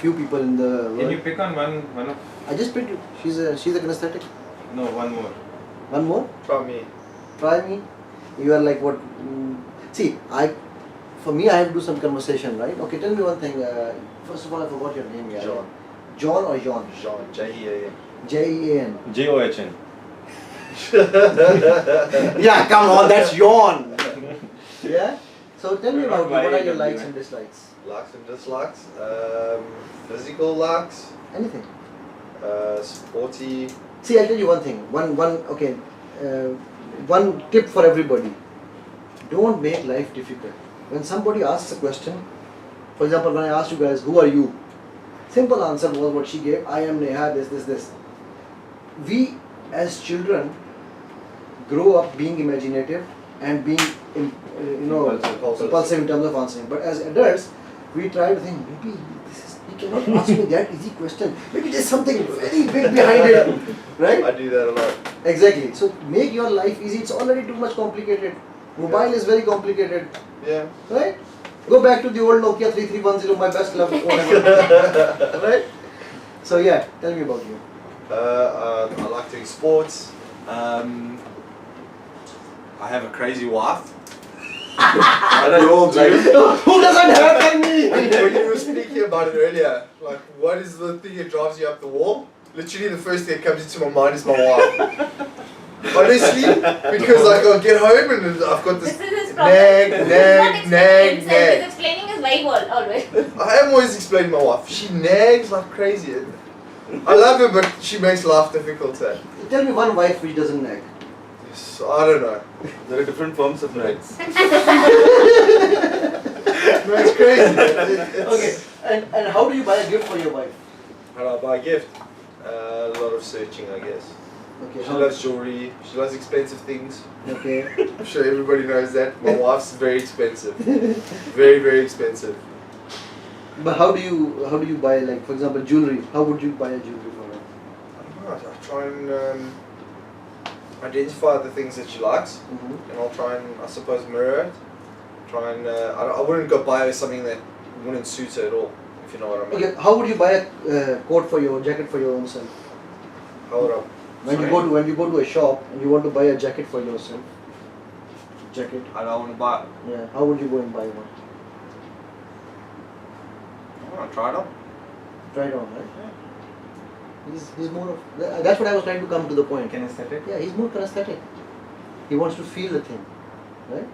few people in the world. Can you pick on one of? I just picked you. She's a kinesthetic. No, one more. One more? Try me. Try me. You are like what? See, for me, I have to do some conversation, right? Okay, tell me one thing. First of all, I forgot your name. Yeah. John. John or John? John. J-E-A-N. J-E-A-N. J-O-H-N. Yeah, come on, that's John. Yeah? So tell me about you. What are your likes and dislikes? Likes and dislikes. Physical likes. Anything. Sporty. See, I'll tell you one thing. One tip for everybody. Don't make life difficult. When somebody asks a question, for example, when I asked you guys, who are you? Simple answer was what she gave. I am Neha, this. We as children grow up being imaginative and being impulsive in terms of answering. But as adults, we try to think, maybe he cannot ask me that easy question. Maybe there's something very big behind it. Right? I do that a lot. Exactly. So make your life easy. It's already too much complicated. Mobile is very complicated. Yeah. Right? Go back to the old Nokia 3310, my best loved phone ever. Right? So yeah, tell me about you. I like doing sports. I have a crazy wife. I don't know, Who doesn't have than me? when you were speaking about it earlier, like what is the thing that drives you up the wall? Literally the first thing that comes into my mind is my wife. Honestly, because like I'll get home and I've got this nag. He's explaining his wife always. I am always explaining my wife. She nags like crazy. I love her, but she makes life difficult. Tell me one wife which doesn't nag. So, I don't know. There are different forms of nags. No, it's crazy. Okay, and how do you buy a gift for your wife? How do I buy a gift? A lot of searching, I guess. Okay. She loves jewelry. She loves expensive things. Okay. I'm sure everybody knows that. My wife's very expensive. Very, very expensive. But how do you buy, like, for example, jewelry? How would you buy a jewelry for her? I don't know. I try and identify the things that she likes, and I'll try and, I suppose, mirror it. Try and I wouldn't go buy her something that wouldn't suit her at all, if you know what I mean. Okay. How would you buy a jacket for your own self? How would I? When you go to a shop and you want to buy a jacket for yourself. Jacket. I don't want to buy it. Yeah. How would you go and buy one? I want to try it on. Try it on, right? Yeah. He's more of, that's what I was trying to come to the point. Kinesthetic? Yeah, he's more kinesthetic. He wants to feel the thing, right?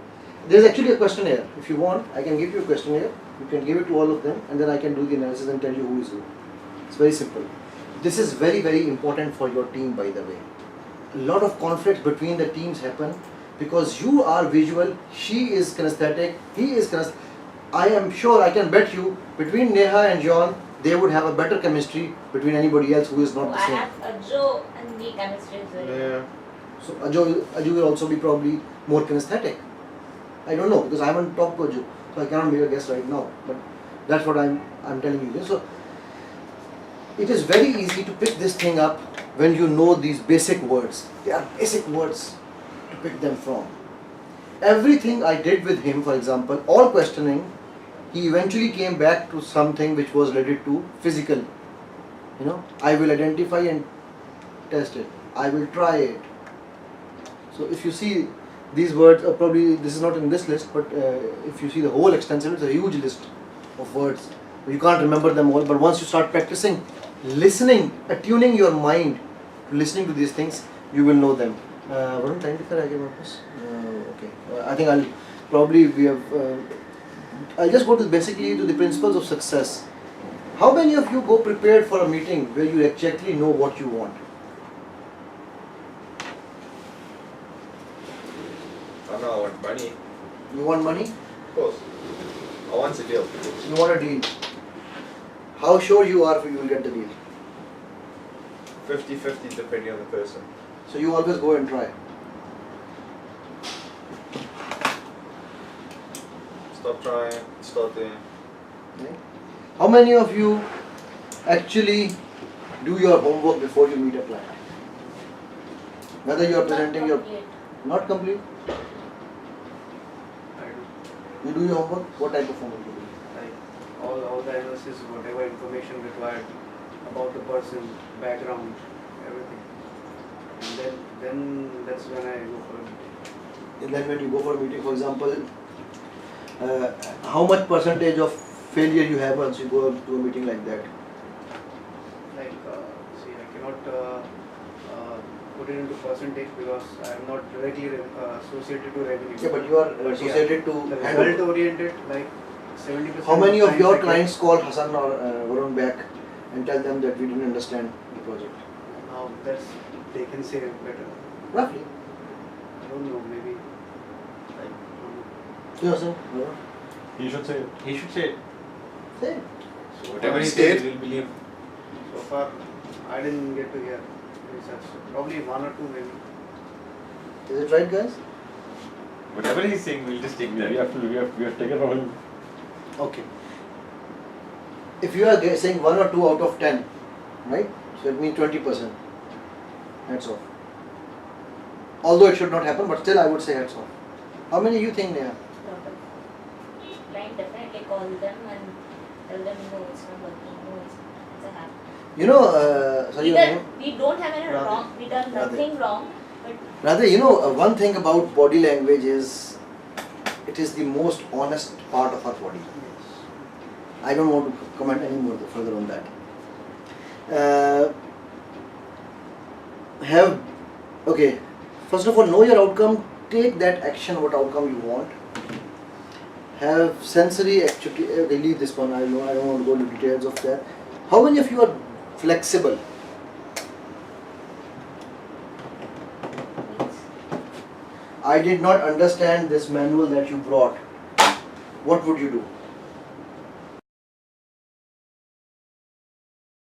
There's actually a questionnaire. If you want, I can give you a questionnaire. You can give it to all of them, and then I can do the analysis and tell you who is who. It's very simple. This is very, very important for your team, by the way. A lot of conflicts between the teams happen because you are visual, she is kinesthetic, he is kinesthetic. I am sure, I can bet you, between Neha and John, they would have a better chemistry between anybody else who is not the I same. have Ajo and me chemistry is very Yeah. So Aju will also be probably more kinesthetic. I don't know because I haven't talked to Aju, so I cannot make a guess right now. But that's what I'm telling you. So it is very easy to pick this thing up when you know these basic words. They are basic words to pick them from. Everything I did with him, for example, all questioning, he eventually came back to something which was related to physical. You know, I will identify and test it. I will try it. So if you see these words, probably this is not in this list, but if you see the whole extensive, it's a huge list of words. You can't remember them all, but once you start practicing, listening, attuning your mind to listening to these things, you will know them. What time did I get okay. I think I'll just go to basically to the principles of success. How many of you go prepared for a meeting where you exactly know what you want? I know I want money. You want money? Of course. I want a deal. You want a deal. How sure you are you will get the deal? 50-50 depending on the person. So you always go and try. Stop trying, start doing. Okay. How many of you actually do your homework before you meet a client? Whether you are presenting your... Not complete? You do your homework? What type of homework you do? all the analysis, whatever information required about the person, background, everything. And then that's when I go for a meeting. And then when you go for a meeting, for example, how much percentage of failure you have once you go to a meeting like that? Like, see, I cannot put it into percentage because I am not directly associated to revenue. Yeah, but you are But associated the to result oriented, like 70%. How many of times your I clients call Hassan or Varun back and tell them that we didn't understand the project? Now that's, they can say better. Roughly. I don't know, maybe. Like, You know, sir? Varun? He should say it. He should say it. Say. so Whatever he State. says, we'll believe. So far, I didn't get to hear research. Probably one or two maybe. Is it right, guys? Whatever he's saying, we'll just take We that. have taken from him. Okay. If you are saying 1 or 2 out of 10, right? So it means 20%. Hats off. Although it should not happen, but still I would say hats off. How many you think, Neha? Client definitely call them and tell them no, it's not working, no, it's a hack. You know, sorry, your Either name? we don't have any Radhe. wrong, we done Radhe. nothing wrong, but Rather, you know, one thing about body language is it is the most honest part of our body. I don't want to comment any more further on that. Okay, first of all, know your outcome, take that action, what outcome you want. Have sensory actually, leave this one, I don't want to go into details of that. How many of you are flexible? I did not understand this manual that you brought. What would you do?